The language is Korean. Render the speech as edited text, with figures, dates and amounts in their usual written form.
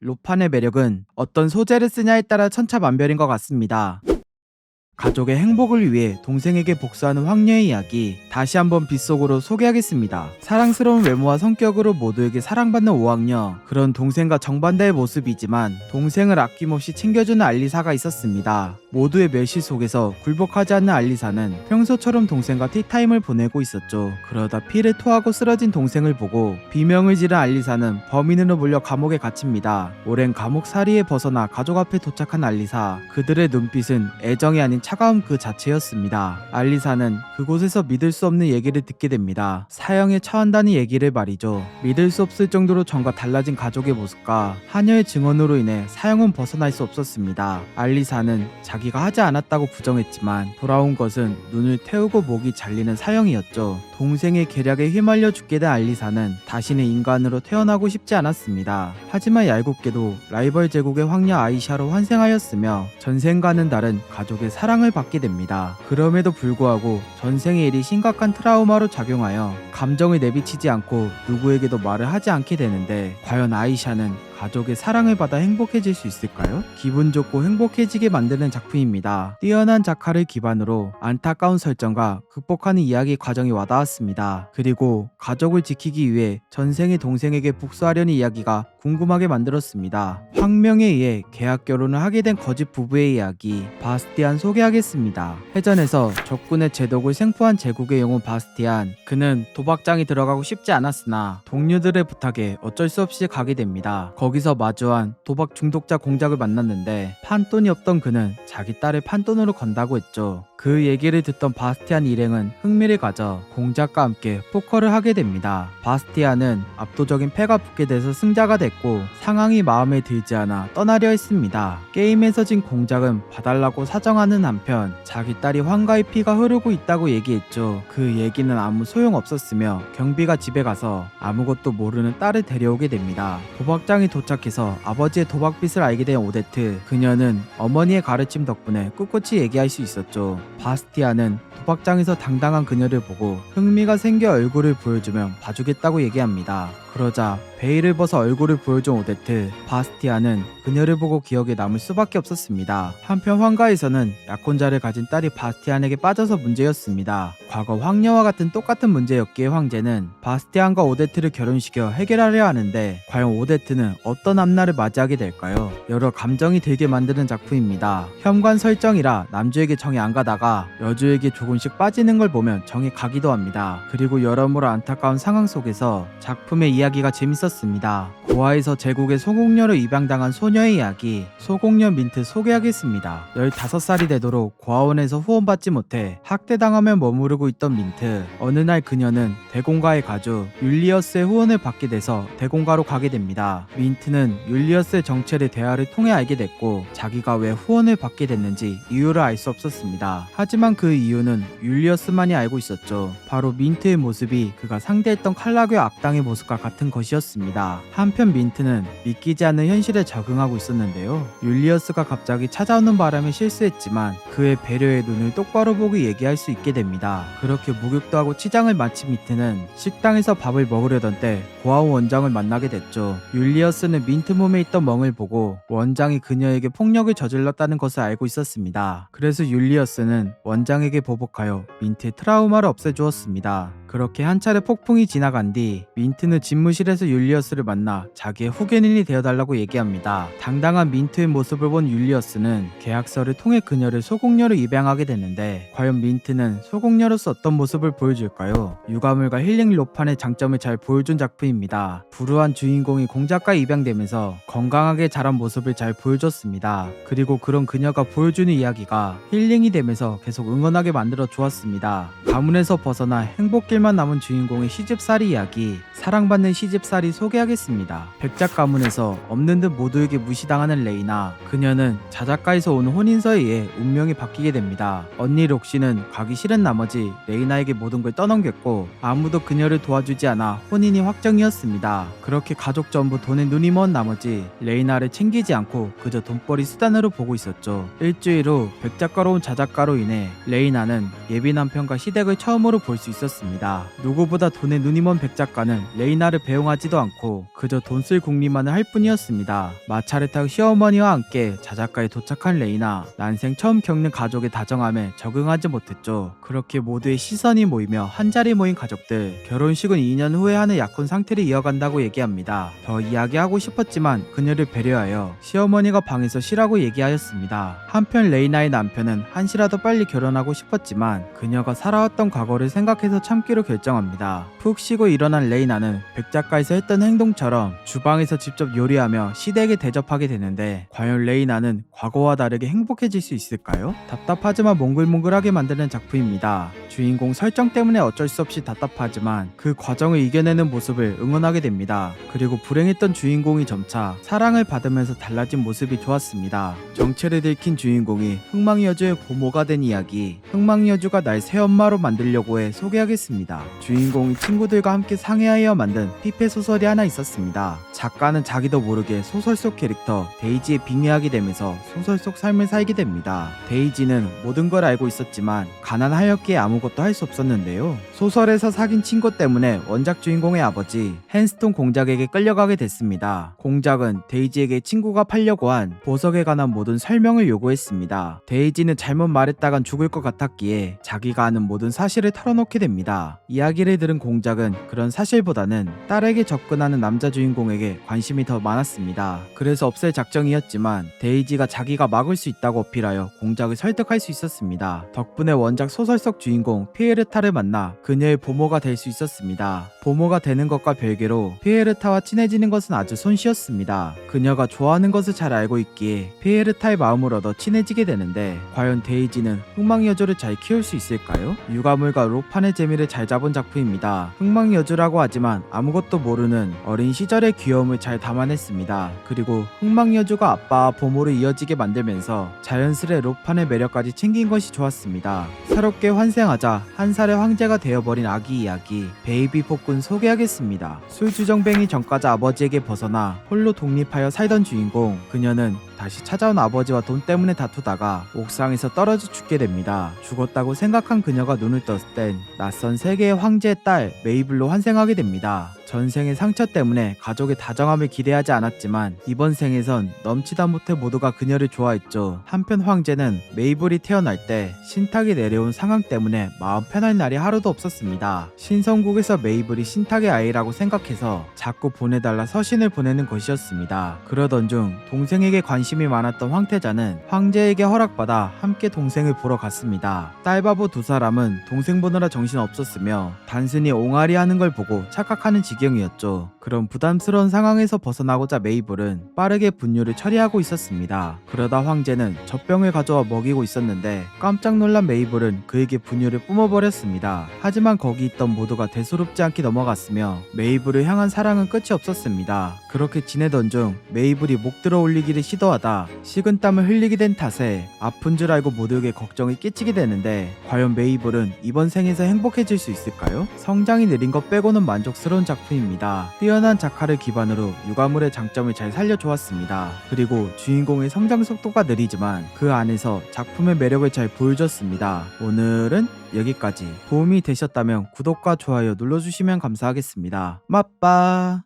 로판의 매력은 어떤 소재를 쓰냐에 따라 천차만별인 것 같습니다. 가족의 행복을 위해 동생에게 복수하는 황녀의 이야기, 다시 한번 빗속으로 소개하겠습니다. 사랑스러운 외모와 성격으로 모두에게 사랑받는 오황녀, 그런 동생과 정반대의 모습이지만 동생을 아낌없이 챙겨주는 알리사가 있었습니다. 모두의 멸시 속에서 굴복하지 않는 알리사는 평소처럼 동생과 티타임을 보내고 있었죠. 그러다 피를 토하고 쓰러진 동생을 보고 비명을 지른 알리사는 범인으로 몰려 감옥에 갇힙니다. 오랜 감옥살이에 벗어나 가족 앞에 도착한 알리사, 그들의 눈빛은 애정이 아닌 차가움 그 자체였습니다. 알리사는 그곳에서 믿을 수 없는 얘기를 듣게 됩니다. 사형에 처한다는 얘기를 말이죠. 믿을 수 없을 정도로 전과 달라진 가족의 모습과 하녀의 증언으로 인해 사형은 벗어날 수 없었습니다. 알리사는 자기가 하지 않았다고 부정했지만 돌아온 것은 눈을 태우고 목이 잘리는 사형이었죠. 동생의 계략에 휘말려 죽게 된 알리사는 다시는 인간으로 태어나고 싶지 않았습니다. 하지만 얄궂게도 라이벌 제국의 황녀 아이샤로 환생하였으며 전생과는 다른 가족의 사랑을 받게 됩니다. 그럼에도 불구하고 전생의 일이 심각한 트라우마로 작용하여 감정을 내비치지 않고 누구에게도 말을 하지 않게 되는데, 과연 아이샤는 가족의 사랑을 받아 행복해질 수 있을까요? 기분 좋고 행복해지게 만드는 작품입니다. 뛰어난 작화를 기반으로 안타까운 설정과 극복하는 이야기 과정이 와닿았습니다. 그리고 가족을 지키기 위해 전생의 동생에게 복수하려는 이야기가 궁금하게 만들었습니다. 황명에 의해 계약 결혼을 하게 된 거짓 부부의 이야기, 바스티안 소개하겠습니다. 해전에서 적군의 제독을 생포한 제국의 영웅 바스티안, 그는 도박장이 들어가고 싶지 않았으나 동료들의 부탁에 어쩔 수 없이 가게 됩니다. 거기서 마주한 도박 중독자 공작을 만났는데 판돈이 없던 그는 자기 딸을 판돈으로 건다고 했죠. 그 얘기를 듣던 바스티안 일행은 흥미를 가져 공작과 함께 포커를 하게 됩니다. 바스티안은 압도적인 패가 붙게 돼서 승자가 됐고 상황이 마음에 들지 않아 떠나려 했습니다. 게임에서 진 공작은 봐달라고 사정하는 한편 자기 딸이 황가의 피가 흐르고 있다고 얘기했죠. 그 얘기는 아무 소용없었으며 경비가 집에 가서 아무것도 모르는 딸을 데려오게 됩니다. 도박장에 도착해서 아버지의 도박빚을 알게 된 오데트, 그녀는 어머니의 가르침 덕분에 꿋꿋이 얘기할 수 있었죠. 바스티안은 도박장에서 당당한 그녀를 보고 흥미가 생겨 얼굴을 보여주면 봐주겠다고 얘기합니다. 그러자 베일을 벗어 얼굴을 보여준 오데트, 바스티안은 그녀를 보고 기억에 남을 수밖에 없었습니다. 한편 황가에서는 약혼자를 가진 딸이 바스티안에게 빠져서 문제였습니다. 과거 황녀와 같은 똑같은 문제였기에 황제는 바스티안과 오데트를 결혼시켜 해결하려 하는데 과연 오데트는 어떤 앞날을 맞이하게 될까요? 여러 감정이 들게 만드는 작품입니다. 현관 설정이라 남주에게 정이 안 가다가 여주에게 조금씩 빠지는 걸 보면 정이 가기도 합니다. 그리고 여러모로 안타까운 상황 속에서 작품의 이야기가 재밌었습니다. 고아에서 제국의 소공녀로 입양당한 소녀의 이야기, 소공녀 민트 소개하겠습니다. 15살이 되도록 고아원에서 후원받지 못해 학대당하며 머무르고 있던 민트. 어느 날 그녀는 대공가의 가주 율리어스의 후원을 받게 돼서 대공가로 가게 됩니다. 민트는 율리어스의 정체를 대화를 통해 알게 됐고 자기가 왜 후원을 받게 됐는지 이유를 알 수 없었습니다. 하지만 그 이유는 율리어스만이 알고 있었죠. 바로 민트의 모습이 그가 상대했던 칼라교의 악당의 모습과 같은 것이었습니다. 한편 민트는 믿기지 않는 현실에 적응하고 있었는데요. 율리어스가 갑자기 찾아오는 바람에 실수했지만 그의 배려의 눈을 똑바로 보고 얘기할 수 있게 됩니다. 그렇게 목욕도 하고 치장을 마친 민트는 식당에서 밥을 먹으려던 때 고아원 원장을 만나게 됐죠. 율리어스는 민트 몸에 있던 멍을 보고 원장이 그녀에게 폭력을 저질렀다는 것을 알고 있었습니다. 그래서 율리어스는 원장에게 보복하여 민트의 트라우마를 없애주었습니다. 그렇게 한 차례 폭풍이 지나간 뒤 민트는 집무실에서 율리어스를 만나 자기의 후견인이 되어달라고 얘기합니다. 당당한 민트의 모습을 본 율리어스는 계약서를 통해 그녀를 소공녀로 입양하게 되는데 과연 민트는 소공녀로서 어떤 모습을 보여줄까요? 유가물과 힐링 로판의 장점을 잘 보여준 작품입니다. 불우한 주인공이 공작가에 입양되면서 건강하게 자란 모습을 잘 보여줬습니다. 그리고 그런 그녀가 보여주는 이야기가 힐링이 되면서 계속 응원하게 만들어 주었습니다. 가문에서 벗어나 행복길만 남은 주인공의 시집살이 이야기, 사랑받는 시집살이 소개하겠습니다. 백작 가문에서 없는 듯 모두에게 무시당하는 레이나, 그녀는 자작가에서 온 혼인서에 의해 운명이 바뀌게 됩니다. 언니 록시는 가기 싫은 나머지 레이나에게 모든 걸 떠넘겼고 아무도 그녀를 도와주지 않아 혼인이 확정이었습니다. 그렇게 가족 전부 돈에 눈이 먼 나머지 레이나를 챙기지 않고 그저 돈벌이 수단으로 보고 있었죠. 일주일 후 백작가로 온 자작가로 인해 레이나는 예비 남편과 시댁을 처음으로 볼 수 있었습니다. 누구보다 돈에 눈이 먼 백작가는 레이나를 자체를 배웅하지도 않고 그저 돈 쓸 궁리만을 할 뿐이었습니다. 마차를 타고 시어머니와 함께 자작가에 도착한 레이나 난생 처음 겪는 가족의 다정함에 적응하지 못했죠. 그렇게 모두의 시선이 모이며 한자리 모인 가족들, 결혼식은 2년 후에 하는 약혼 상태를 이어간다고 얘기합니다. 더 이야기하고 싶었지만 그녀를 배려하여 시어머니가 방에서 쉬라고 얘기하였습니다. 한편 레이나의 남편은 한시라도 빨리 결혼하고 싶었지만 그녀가 살아왔던 과거를 생각해서 참기로 결정합니다. 푹 쉬고 일어난 레이나는 백작가에서 했던 행동처럼 주방에서 직접 요리하며 시댁에 대접하게 되는데 과연 레이나는 과거와 다르게 행복해질 수 있을까요? 답답하지만 몽글몽글하게 만드는 작품입니다. 주인공 설정 때문에 어쩔 수 없이 답답하지만 그 과정을 이겨내는 모습을 응원하게 됩니다. 그리고 불행했던 주인공이 점차 사랑을 받으면서 달라진 모습이 좋았습니다. 정체를 들킨 주인공이 흥망여주의 보모가 된 이야기, 흥망여주가 날 새엄마로 만들려고 해 소개하겠습니다. 주인공이 친구들과 함께 상의하여 만든 피페 소설이 하나 있었습니다. 작가는 자기도 모르게 소설 속 캐릭터 데이지에 빙의하게 되면서 소설 속 삶을 살게 됩니다. 데이지는 모든 걸 알고 있었지만 가난하였기에 아무것도 할 수 없었는데요. 소설에서 사귄 친구 때문에 원작 주인공의 아버지 헨스톤 공작에게 끌려가게 됐습니다. 공작은 데이지에게 친구가 팔려고 한 보석에 관한 모든 설명을 요구했습니다. 데이지는 잘못 말했다간 죽을 것 같았기에 자기가 아는 모든 사실을 털어놓게 됩니다. 이야기를 들은 공작은 그런 사실보다는 딸에게 접근하는 남자 주인공에게 관심이 더 많았습니다. 그래서 없앨 작정이었지만 데이지가 자기가 막을 수 있다고 어필하여 공작을 설득할 수 있었습니다. 덕분에 원작 소설 속 주인공 피에르타를 만나 그녀의 보모가 될 수 있었습니다. 보모가 되는 것과 별개로 피에르타와 친해지는 것은 아주 손쉬웠습니다. 그녀가 좋아하는 것을 잘 알고 있기에 피에르타의 마음을 얻어 친해지게 되는데 과연 데이지는 흥망여주를 잘 키울 수 있을까요? 유가물과 로판의 재미를 잘 잡은 작품입니다. 흥망여주라고 하지만 아무것도 모르는 어린 시절의 귀여움을 잘 담아냈습니다. 그리고 흥망여주가 아빠와 보모를 이어지게 만들면서 자연스레 로판의 매력까지 챙긴 것이 좋았습니다. 새롭게 환생하자 한 살의 황제가 되어버린 아기 이야기 베이비 폭군 소개하겠습니다. 술주정뱅이 전과자 아버지에게 벗어나 홀로 독립하여 살던 주인공, 그녀는 다시 찾아온 아버지와 돈 때문에 다투다가 옥상에서 떨어져 죽게 됩니다. 죽었다고 생각한 그녀가 눈을 떴을 땐 낯선 세계의 황제의 딸 메이블로 환생하게 됩니다. 전생의 상처 때문에 가족의 다정함을 기대하지 않았지만 이번 생에선 넘치다 못해 모두가 그녀를 좋아했죠. 한편 황제는 메이블이 태어날 때 신탁이 내려온 상황 때문에 마음 편할 날이 하루도 없었습니다. 신성국에서 메이블이 신탁의 아이라고 생각해서 자꾸 보내달라 서신을 보내는 것이었습니다. 그러던 중 동생에게 관심이 많았던 황태자는 황제에게 허락받아 함께 동생을 보러 갔습니다. 딸바보 두 사람은 동생 보느라 정신 없었으며 단순히 옹알이 하는 걸 보고 착각하는 지경이었죠. 그런 부담스러운 상황에서 벗어나고자 메이블은 빠르게 분유를 처리하고 있었습니다. 그러다 황제는 젖병을 가져와 먹이고 있었는데 깜짝 놀란 메이블은 그에게 분유를 뿜어버렸습니다. 하지만 거기 있던 모두가 대수롭지 않게 넘어갔으며 메이블을 향한 사랑은 끝이 없었습니다. 그렇게 지내던 중 메이블이 목 들어 올리기를 시도하다 식은땀을 흘리게 된 탓에 아픈 줄 알고 모두에게 걱정을 끼치게 되는데 과연 메이블은 이번 생에서 행복해질 수 있을까요? 성장이 느린 것 빼고는 만족스러운 작품입니다. 뛰어난 작화를 기반으로 유가물의 장점을 잘 살려주었습니다. 그리고 주인공의 성장 속도가 느리지만 그 안에서 작품의 매력을 잘 보여줬습니다. 오늘은 여기까지. 도움이 되셨다면 구독과 좋아요 눌러주시면 감사하겠습니다. 맛빠.